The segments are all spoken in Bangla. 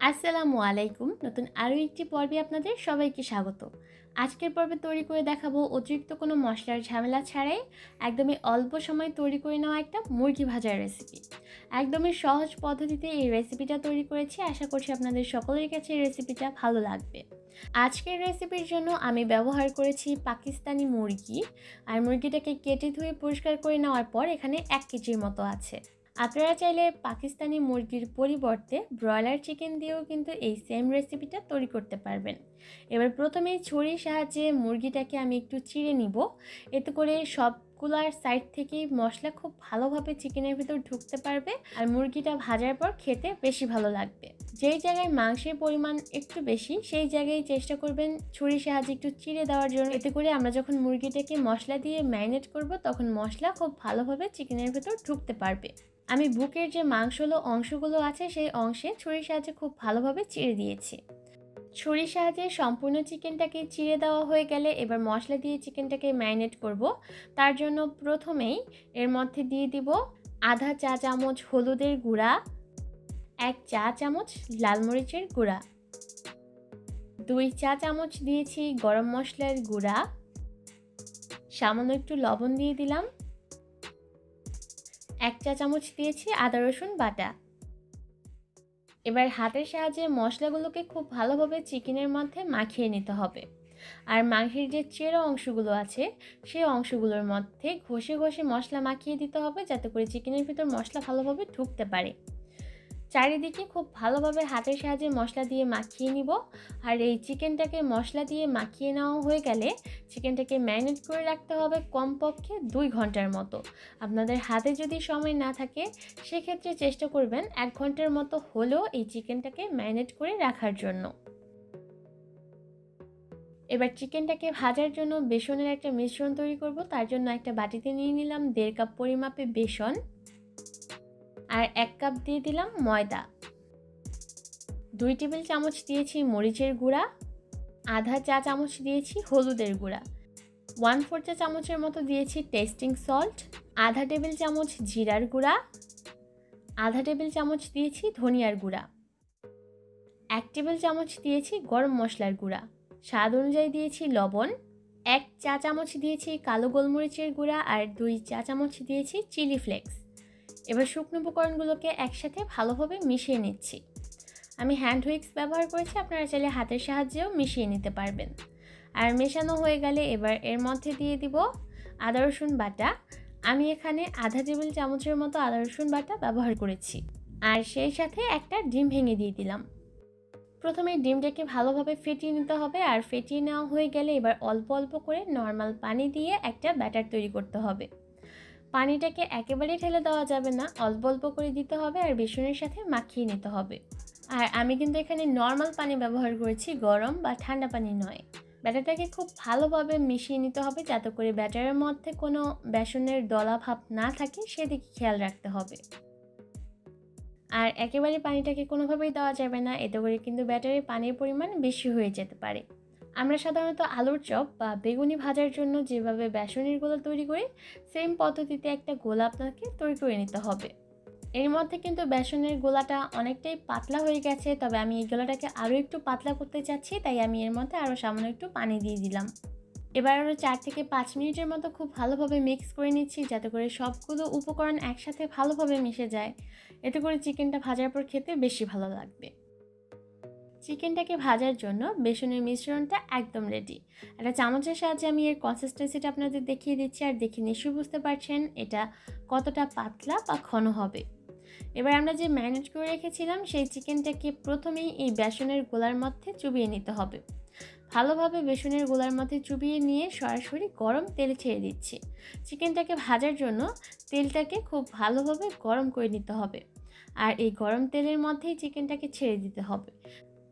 আসসালামু আলাইকুম। নতুন আরও একটি পর্বে আপনাদের সবাইকে স্বাগত। আজকের পর্বে তৈরি করে দেখাবো অতিরিক্ত কোনো মশলার ঝামেলা ছাড়াই একদমই অল্প সময়ে তৈরি করে নেওয়া একটা মুরগি ভাজার রেসিপি। একদমই সহজ পদ্ধতিতে এই রেসিপিটা তৈরি করেছি। আশা করছি আপনাদের সকলের কাছে এই রেসিপিটা ভালো লাগবে। আজকের রেসিপির জন্য আমি ব্যবহার করেছি পাকিস্তানি মুরগি। আর মুরগিটাকে কেটে ধুয়ে পরিষ্কার করে নেওয়ার পর এখানে 1 কেজির মতো আছে। আপনারা চাইলে পাকিস্তানি মুরগির পরিবর্তে ব্রয়লার চিকেন দিয়েও কিন্তু এই সেম রেসিপিটা তৈরি করতে পারবেন। এবার প্রথমেই ছুরির সাহায্যে মুরগিটাকে আমি একটু চিড়ে নিব, এতে করে সবগুলার সাইড থেকেই মশলা খুব ভালোভাবে চিকেনের ভিতর ঢুকতে পারবে আর মুরগিটা ভাজার পর খেতে বেশি ভালো লাগবে। যেই জায়গায় মাংসের পরিমাণ একটু বেশি সেই জায়গায় চেষ্টা করবেন ছুরির সাহায্যে একটু চিড়ে দেওয়ার জন্য, এতে করে আমরা যখন মুরগিটাকে মশলা দিয়ে ম্যারিনেট করব তখন মশলা খুব ভালোভাবে চিকেনের ভিতর ঢুকতে পারবে। আমি বুকের যে মাংসগুলো অংশগুলো আছে সেই অংশে ছুরির সাহায্যে খুব ভালোভাবে চিড়ে দিয়েছি। ছুরির সাহায্যে সম্পূর্ণ চিকেনটাকে চিড়ে দেওয়া হয়ে গেলে এবার মশলা দিয়ে চিকেনটাকে ম্যারিনেট করব। তার জন্য প্রথমেই এর মধ্যে দিয়ে দিব আধা চা চামচ হলুদের গুঁড়া, 1 চা চামচ লাল মরিচের গুঁড়া, 2 চা চামচ দিয়েছি গরম মশলার গুঁড়া, সামান্য একটু লবণ দিয়ে দিলাম, 1 চা চামচ দিয়েছি আদা রসুন বাটা। এবার হাতের সাহায্যে মশলাগুলোকে খুব ভালোভাবে চিকেনের মধ্যে মাখিয়ে নিতে হবে। আর মাংসের যে চেরা অংশগুলো আছে সেই অংশগুলোর মধ্যে ঘষে ঘষে মশলা মাখিয়ে দিতে হবে, যাতে করে চিকেনের ভিতর মশলা ভালোভাবে ঢুকতে পারে। চারিদিকে খুব ভালোভাবে হাতের সাহায্যে মশলা দিয়ে মাখিয়ে নিব। আর এই চিকেনটাকে মশলা দিয়ে মাখিয়ে নেওয়া হয়ে গেলে চিকেনটাকে ম্যারিনেট করে রাখতে হবে কমপক্ষে 2 ঘন্টার মতো। আপনাদের হাতে যদি সময় না থাকে সেক্ষেত্রে চেষ্টা করবেন 1 ঘন্টার মতো হলেও এই চিকেনটাকে ম্যারিনেট করে রাখার জন্য। এবার চিকেনটাকে ভাজার জন্য বেসনের একটা মিশ্রণ তৈরি করব। তার জন্য একটা বাটিতে নিয়ে নিলাম 1.5 কাপ পরিমাপে বেসন আর 1 কাপ দিয়ে দিলাম ময়দা। 2 টেবিল চামচ দিয়েছি মরিচের গুঁড়া, আধা চা চামচ দিয়েছি হলুদের গুঁড়া, 1/4 চা চামচের মতো দিয়েছি টেস্টিং সল্ট, আধা টেবিল চামচ জিরার গুঁড়া, আধা টেবিল চামচ দিয়েছি ধনিয়ার গুঁড়া, 1 টেবিল চামচ দিয়েছি গরম মশলার গুঁড়া, স্বাদ অনুযায়ী দিয়েছি লবণ, 1 চা চামচ দিয়েছি কালো গোলমরিচের গুঁড়া আর 2 চা চামচ দিয়েছি চিলি ফ্লেক্স। এবার শুকনো উপকরণগুলোকে একসাথে ভালোভাবে মিশিয়ে নিচ্ছি। আমি হ্যান্ড হুইক্স ব্যবহার করেছি, আপনারা চাইলে হাতের সাহায্যেও মিশিয়ে নিতে পারবেন। আর মেশানো হয়ে গেলে এবার এর মধ্যে দিয়ে দিব আদা রসুন বাটা। আমি এখানে আধা টেবিল চামচের মতো আদা রসুন বাটা ব্যবহার করেছি। আর সেই সাথে একটা ডিম ভেঙে দিয়ে দিলাম। প্রথমে ডিমটাকে ভালোভাবে ফেটিয়ে নিতে হবে। আর ফেটিয়ে নেওয়া হয়ে গেলে এবার অল্প অল্প করে নর্মাল পানি দিয়ে একটা ব্যাটার তৈরি করতে হবে। পানিটাকে একেবারেই ঢেলে দেওয়া যাবে না, অল্প অল্প করে দিতে হবে আর বেসনের সাথে মাখিয়ে নিতে হবে। আর আমি কিন্তু এখানে নর্মাল পানি ব্যবহার করেছি, গরম বা ঠান্ডা পানি নয়। ব্যাটারটাকে খুব ভালোভাবে মিশিয়ে নিতে হবে, যাতে করে ব্যাটারের মধ্যে কোনো বেসনের দলা ভাব না থাকে সেদিকে খেয়াল রাখতে হবে। আর একেবারে পানিটাকে কোনোভাবেই দেওয়া যাবে না, এতে করে কিন্তু ব্যাটারে পানির পরিমাণ বেশি হয়ে যেতে পারে। আমরা সাধারণত আলুর চপ বা বেগুনি ভাজার জন্য যেভাবে বেসনের গোলা তৈরি করি সেম পদ্ধতিতে একটা গোলা আপনাকে তৈরি করে নিতে হবে। এর মধ্যে কিন্তু বেসনের গোলাটা অনেকটাই পাতলা হয়ে গেছে, তবে আমি এই গোলাটাকে আরও একটু পাতলা করতে চাচ্ছি, তাই আমি এর মধ্যে আরও সামান্য একটু পানি দিয়ে দিলাম। এবার আরও 4 থেকে 5 মিনিটের মতো খুব ভালোভাবে মিক্স করে নিচ্ছি, যাতে করে সবগুলো উপকরণ একসাথে ভালোভাবে মিশে যায়। এতে করে চিকেনটা ভাজার পর খেতে বেশি ভালো লাগবে। চিকেনটাকে ভাজার জন্য বেসনের মিশ্রণটা একদম রেডি। একটা চামচের সাহায্যে আমি এর কনসিস্টেন্সিটা আপনাদের দেখিয়ে দিচ্ছি, আর দেখে নিশ্চয়ই বুঝতে পারছেন এটা কতটা পাতলা বা ঘন হবে। এবার আমরা যে ম্যারিনেট করে রেখেছিলাম সেই চিকেনটাকে প্রথমেই এই বেসনের গোলার মধ্যে চুবিয়ে নিতে হবে। ভালোভাবে বেসনের গোলার মধ্যে চুবিয়ে নিয়ে সরাসরি গরম তেলে ছেড়ে দিচ্ছি। চিকেনটাকে ভাজার জন্য তেলটাকে খুব ভালোভাবে গরম করে নিতে হবে, আর এই গরম তেলের মধ্যেই চিকেনটাকে ছেড়ে দিতে হবে।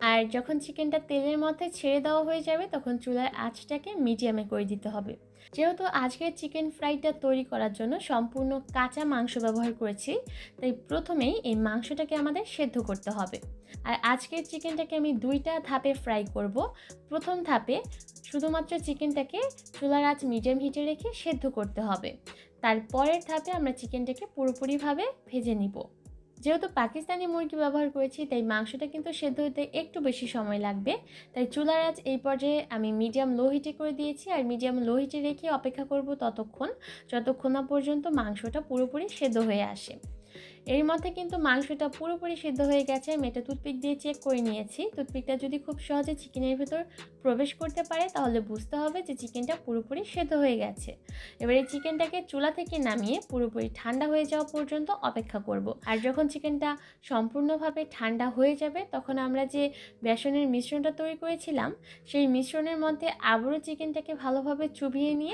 আর যখন চিকেনটা তেলের মধ্যে ছেড়ে দেওয়া হয়ে যাবে তখন চুলার আঁচটাকে মিডিয়ামে করে দিতে হবে। যেহেতু আজকের চিকেন ফ্রাইটা তৈরি করার জন্য সম্পূর্ণ কাঁচা মাংস ব্যবহার করেছি, তাই প্রথমেই এই মাংসটাকে আমাদের সেদ্ধ করতে হবে। আর আজকের চিকেনটাকে আমি 2টা ধাপে ফ্রাই করব। প্রথম ধাপে শুধুমাত্র চিকেনটাকে চুলার আঁচ মিডিয়াম হিটে রেখে সেদ্ধ করতে হবে। তারপরের ধাপে আমরা চিকেনটাকে পুরোপুরিভাবে ভেজে নিব। যেহেতু পাকিস্তানি মুরগি ব্যবহার করেছি তাই মাংসটা কিন্তু সেদ্ধ হতে একটু বেশি সময় লাগবে। তাই চুলার আঁচ এই পর্যায়ে আমি মিডিয়াম লো হিটে করে দিয়েছি, আর মিডিয়াম লো হিটে রেখে অপেক্ষা করব যতক্ষণ না পর্যন্ত মাংসটা পুরোপুরি সেদ্ধ হয়ে আসে। এর মধ্যে কিন্তু মাংসটা পুরোপুরি সিদ্ধ হয়ে গেছে। আমি এটা টুথপিক দিয়ে চেক করে নিয়েছি। টুথপিকটা যদি খুব সহজে চিকেনের ভেতর প্রবেশ করতে পারে তাহলে বুঝতে হবে যে চিকেনটা পুরোপুরি সেদ্ধ হয়ে গেছে। এবারে চিকেনটাকে চুলা থেকে নামিয়ে পুরোপুরি ঠান্ডা হয়ে যাওয়া পর্যন্ত অপেক্ষা করব। আর যখন চিকেনটা সম্পূর্ণভাবে ঠান্ডা হয়ে যাবে তখন আমরা যে বেসনের মিশ্রণটা তৈরি করেছিলাম সেই মিশ্রণের মধ্যে আবারও চিকেনটাকে ভালোভাবে চুবিয়ে নিয়ে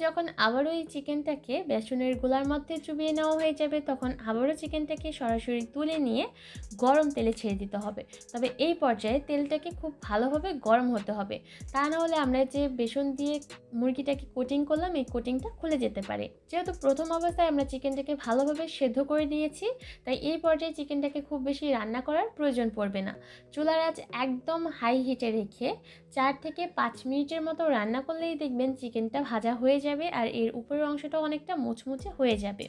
যখন আবারও এই চিকেনটাকে বেসনের গোলার মধ্যে চুবিয়ে নেওয়া হয়ে যাবে তখন আবারও চিকেনটাকে সরাসরি তুলে নিয়ে গরম তেলে ছেড়ে দিতে হবে। তবে এই পর্যায়ে তেলটাকে খুব ভালোভাবে গরম হতে হবে, তা না হলে আমরা যে বেসন দিয়ে মুরগিটাকে কোটিং করলাম এই কোটিংটা খুলে যেতে পারে। যেহেতু প্রথম অবস্থায় আমরা চিকেনটাকে ভালোভাবে সেদ্ধ করে নিয়েছি তাই এই পর্যায়ে চিকেনটাকে খুব বেশি রান্না করার প্রয়োজন পড়বে না। চুলার আঁচ একদম হাই হিটে রেখে 4 থেকে 5 মিনিটের মতো রান্না করলেই দেখবেন চিকেনটা ভাজা হয়ে যাবে আর এর উপরের অংশটা অনেকটা মুচমুচে হয়ে যাবে।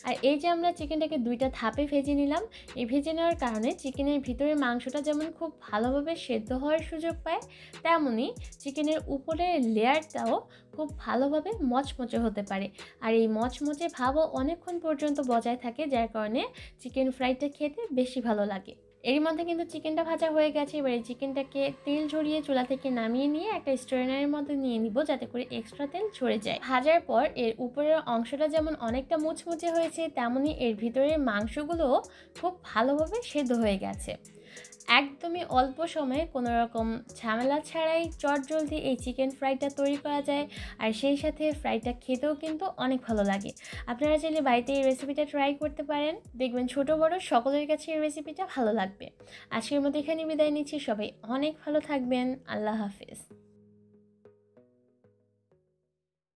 আর এই যে আমরা চিকেনটাকে 2টা ধাপে ভেজে নিলাম, এই ভেজে নেওয়ার কারণে চিকেনের ভিতরের মাংসটা যেমন খুব ভালোভাবে সেদ্ধ হওয়ার সুযোগ পায়, তেমনি চিকেনের উপরের লেয়ারটাও খুব ভালোভাবে মচমচে হতে পারে। আর এই মচমচে ভাবও অনেকক্ষণ পর্যন্ত বজায় থাকে, যার কারণে চিকেন ফ্রাইটা খেতে বেশি ভালো লাগে। এর মধ্যে কিন্তু চিকেনটা ভাজা হয়ে গেছে। এবার এই চিকেনটাকে তেল ঝরিয়ে চুলা থেকে নামিয়ে নিয়ে একটা স্ট্রেনারের মধ্যে নিয়ে নিব যাতে করে এক্সট্রা তেল ঝরে যায়। ভাজার পর এর উপরের অংশটা যেমন অনেকটা মুচমুচে হয়েছে তেমনি এর ভিতরের মাংসগুলোও খুব ভালোভাবে সেদ্ধ হয়ে গেছে। একদমই অল্প সময়ে কোনো রকম ঝামেলা ছাড়াই চটজলদি এই চিকেন ফ্রাইটা তৈরি করা যায়, আর সেই সাথে ফ্রাইটা খেতেও কিন্তু অনেক ভালো লাগে। আপনারা চাইলে বাড়িতে এই রেসিপিটা ট্রাই করতে পারেন, দেখবেন ছোট বড় সকলের কাছে এই রেসিপিটা ভালো লাগবে। আজকের মতো এখানে বিদায় নিচ্ছি, সবাই অনেক ভালো থাকবেন। আল্লাহ হাফেজ।